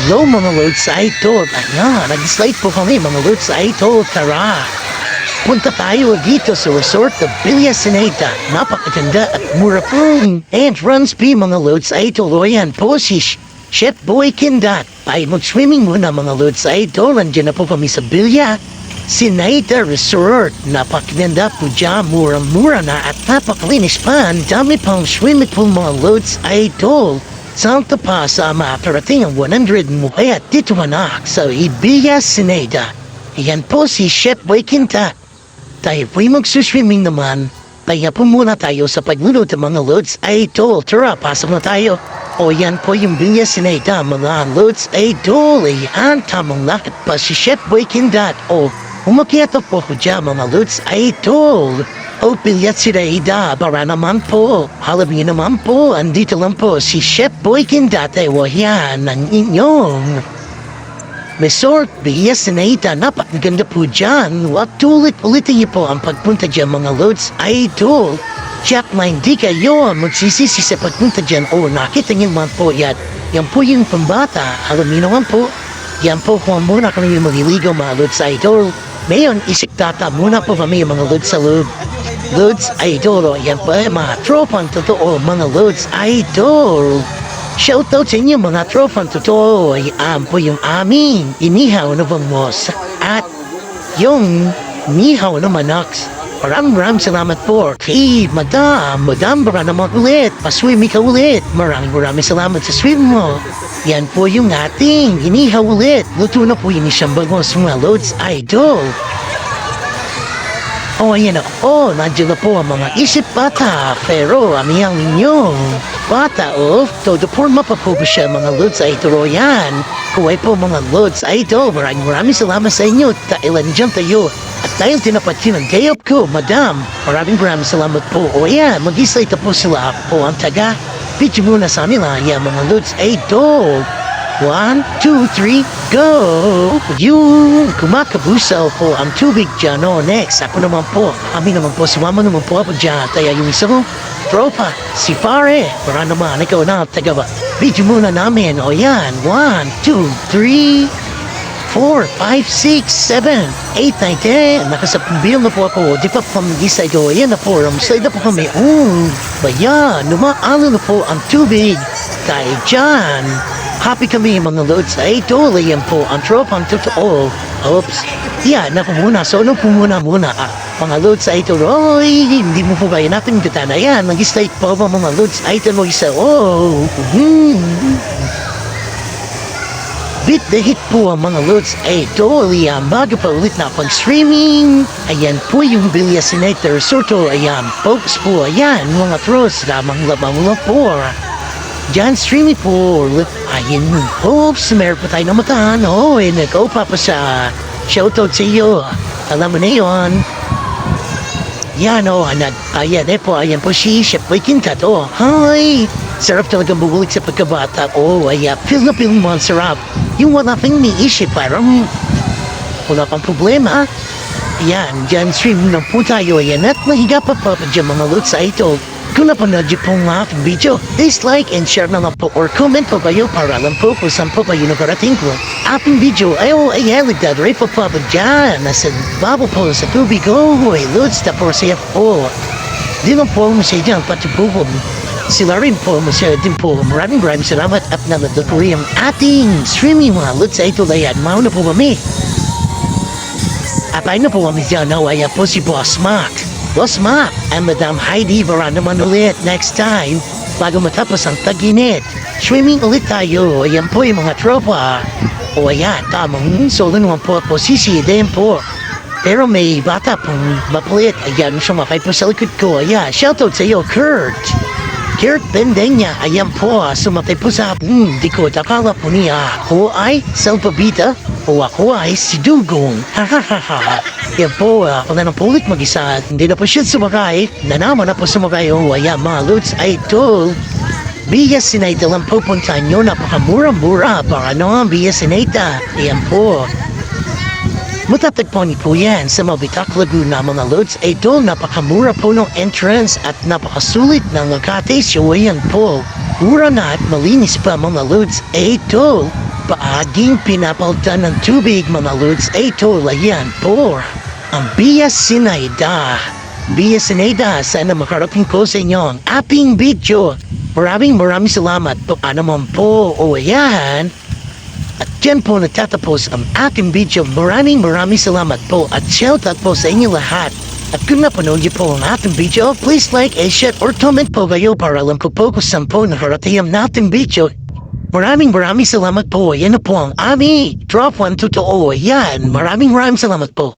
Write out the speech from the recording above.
Hello mga Lods Idol. Ayan, nag-slide po kami mga Lods Idol. Tara, punta tayo dito sa resort ng Villa Sineta. Napakaganda at mura pong entrance fee mga Lods Idol. O yan po si Chef Boy Kindat. Ay mag-swimming muna mga Lods Idol. Andiyan na po kami sa Villa Sineta Resort. Napakaganda po dyan. Mura-mura na at napakalinis pa. Ang dami pang swimming pool mga Lods Idol. Santa pa sa makarating ang 100 mukha at dito anak sa Villa Sineta. Iyan po si Chef Boy Kindat. Tayo po'y magsuswimming naman. Kaya po muna tayo sa pagluluto mga Lods Idol. Tara, pasok na tayo. O yan po yung Villa Sineta mga Lods Idol. Ayan, tamang lakad pa si Chef Boy Kindat. O, umakyat po ko dyan mga Lods Idol. O Villa Sineta, para naman po. Halabing naman po, andito lang po si Chef Boy Kindat. O yan, ang inyong Resort Villa Sineta. Napakaganda po dyan. At ulit-ulitin niyo po ang pagpunta dyan mga Lods Idol. Jack na hindi kayo magsisisi sa pagpunta dyan. O nakita niyo man po yan. Yan po yung pambata. Alam niyo naman po. Yan po kung muna kami maliligaw mga Lods Idol. Ngayon, isigtata muna po kami mga Lods sa loob. Lods Idol. Yan po mga tropang totoo mga Lods Idol. Shoutout sa inyo mga tropang totoo. Yan po yung aming inihaw na bangos. At yung nihaw na manaks. Maraming salamat po kay Madam para naman ulit. Paswim ka ulit. Maraming salamat sa swim mo. Yan po yung ating inihaw ulit. Luto na po yung isang bangos mga Lods Idol. O ayan ako, nandiyan na po ang mga isip bata. Pero amiyang inyong bata todo forma pa po siya mga Lods Idol. O yan, kuway po mga Lods Idol. Maraming salamat sa inyo. Dahil dyan tayo. At dahil tinapat yun ang day up ko, Madam, maraming salamat po. O yan, mag-islay po sila po ang taga. Video muna sa nila, yan mga Lods Idol. 1, 2, 3, go! Yung kumakabusaw po ang tubig dyan. O next, ako naman po. Kami naman po, sumama naman po ako dyan. Kaya yung isa ko, tropa, si Pare. Para naman, ikaw na, taga ba? Video muna namin. O yan, 1, 2, 3, 4, 5, 6, 7, 8, 9, 10. Nakasapambil na po ako. Di pa pamag-isay ko. Ayan na po. Ramsay na po kami. Bayan. Lumaalo na po ang tubig. Dahil dyan. Happy kami mga Lods Idol. Ayan po ang tropang totoo. Oops. Yan. Ako muna. So, ano po muna. Mga Lods Idol. Oy, hindi mo po kaya natin katana. Ayan. Nag-stay po ba mga Lods Idol. Isa. Beat the hit po ang mga Lods Idol. Ayan, bago pa ulit na pag-streaming. Ayan po yung Villa Sineta Resort. Ayan, folks po. Ayan, mga trolls. Lamang po. Diyan, streaming po. Ayan, hopes. Meron pa tayo namatahan. Nag-o pa sa shoutout sa iyo. Alam mo na yun. Yan ayan po. Ayan po si Chef Boy Kindat. Hi! Sarap talagang bubulik sa pagkabata. Ayan. Feel na feel mo ang sarap. Yung wala pang niisip, parang wala pang problema. Ayan, dyan stream lang po tayo. Ayan, at mahiga pa dyan mga Lods Idol. Kung napanood niyo pong aking video, please like and share na lang po or comment po kayo para lang po kung saan po kayo nakarating ko. Aking video ayan, nagdadray po dyan. Nasa babo po sa tubig. Lods, tapos siya po. Di lang po masaya dyan, pati po sila rin po, masaya din po. Maraming salamat at nalatuloy ang ating streaming mga Lods Idol. Ayan, mauna po kami. At ayun na po kami dyan. Ayan po si Boss Mac. Boss Mac and Madam Heidi para naman ulit next time bago matapos ang tag-init. Swimming ulit tayo. Ayan po yung mga tropa. Ayan, tamang solo naman po Sisi din po. Pero may bata pong mapulit. Ayan, sumakay po sa likod ko. Ayan, shoutout sa iyo, Kurt Bendenya. Ayan po, sumatay po sa akin. Di ko takala po niya. Ako ay Salpabita o ako ay si Dugong. Yan po, ako na ng pulit mag-isa. Hindi na po siya sumakay. Nanaman na po sumakay. Ayan mga Lods Idol. Villa Sineta lang po punta nyo. Napakamura-mura. Para naman Villa Sineta. Ayan po. Matatagpuan niyo po yan sa Mabitak Laguna mga Lods Idol. Napakamura po ng entrance at napakasulit ng cottage. Ayan po. Pura na at malinis pa mga lods. Ito, paaging pinapalitan ng tubig mga lods. Ito, ayan po. Ang Bias Sinayda. Bias Sinayda, sana makarating ko sa inyo ang ating video. Maraming salamat po. Ano man po, o ayan. At dyan po natatapos ang ating video. Maraming salamat po at shoutout po sa inyo lahat. At kung napanood niyo po ang ating video, please like, share, or comment po kayo para alam ko po kung saan po nakarating ang ating video. Maraming salamat po. Yan na po ang aming Drop 1 Totoo. Yan. Maraming salamat po.